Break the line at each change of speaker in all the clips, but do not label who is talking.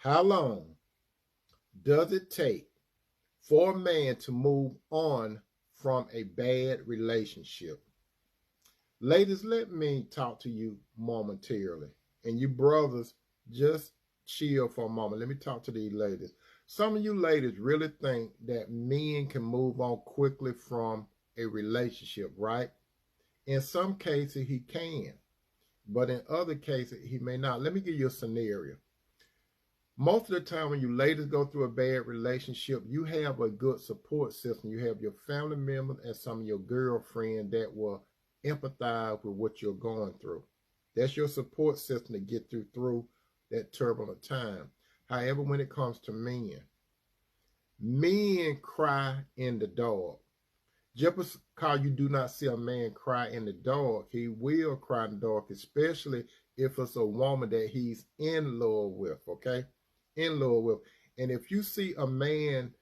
How long does it take for a man to move on from a bad relationship? Ladies, let me talk to you momentarily. And you brothers, just chill for a moment. Let me talk to these ladies. Some of you ladies really think that men can move on quickly from a relationship, right? In some cases, he can, but in other cases, he may not. Let me give you a scenario. Most of the time when you ladies go through a bad relationship, you have a good support system. You have your family members and some of your girlfriend that will empathize with what you're going through. That's your support system to get through that turbulent time. However, when it comes to men cry in the dark. Just because you do not see a man cry in the dark, he will cry in the dark, especially if it's a woman that he's in love with, okay? In love with. And if you see a man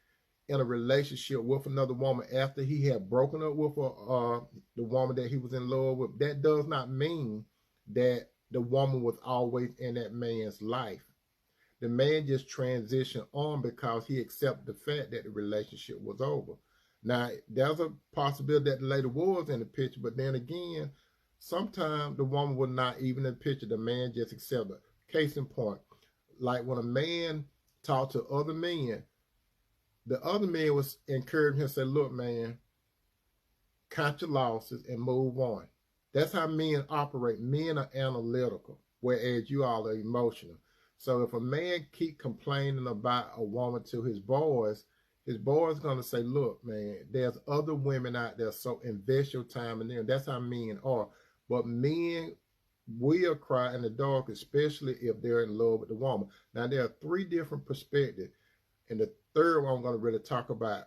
in a relationship with another woman after he had broken up with the woman that he was in love with, that does not mean that the woman was always in that man's life. The man just transitioned on because he accepted the fact that the relationship was over. Now, there's a possibility that the lady was in the picture, but then again, sometimes the woman was not even in the picture. The man just accepted. Case in point, like when a man talked to other men, the other man was encouraging him, say, look, man, count your losses and move on. That's how men operate. Men are analytical, whereas you all are emotional. So if a man keep complaining about a woman to his boys going to say, look, man, there's other women out there, so invest your time in them. That's how men are. But men will cry in the dark, especially if they're in love with the woman. Now, there are three different perspectives. And the third one I'm going to really talk about.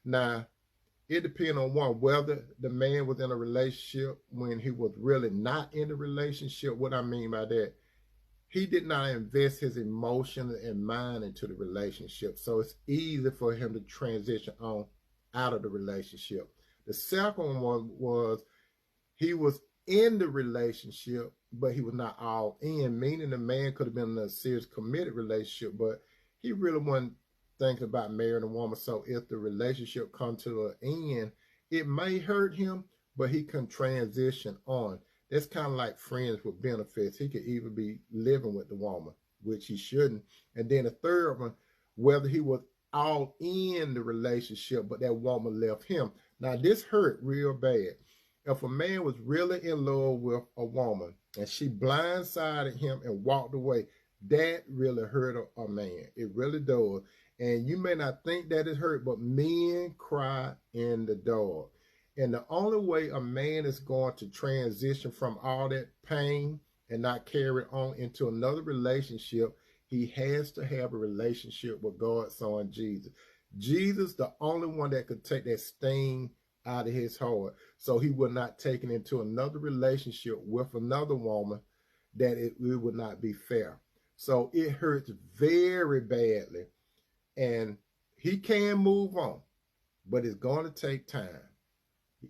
Now, it depends on one, whether the man was in a relationship when he was really not in a relationship. What I mean by that, he did not invest his emotion and mind into the relationship. So it's easy for him to transition on out of the relationship. The second one was he was in the relationship, but he was not all in, meaning the man could have been in a serious committed relationship, but he really wasn't thinking about marrying a woman. So if the relationship comes to an end, it may hurt him, but he can transition on. That's kind of like friends with benefits. He could even be living with the woman, which he shouldn't. And then the third one, whether he was all in the relationship, but that woman left him. Now, this hurt real bad. If a man was really in love with a woman and she blindsided him and walked away, that really hurt a man. It really does. And you may not think that it hurt, but men cry in the dark. And the only way a man is going to transition from all that pain and not carry on into another relationship, he has to have a relationship with God's son, Jesus. Jesus, the only one that could take that sting out of his heart, so he would not take it into another relationship with another woman, that it would not be fair. So it hurts very badly. And he can move on, but it's going to take time.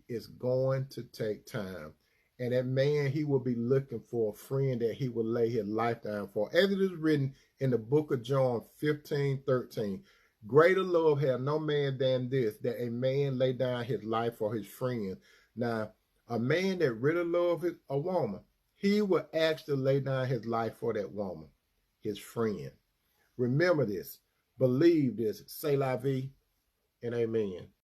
It's going to take time. And that man, he will be looking for a friend that he will lay his life down for. As it is written in the book of John 15:13, greater love hath no man than this, that a man lay down his life for his friend. Now, a man that really loves a woman, he will actually lay down his life for that woman, his friend. Remember this. Believe this. Say la vie and amen.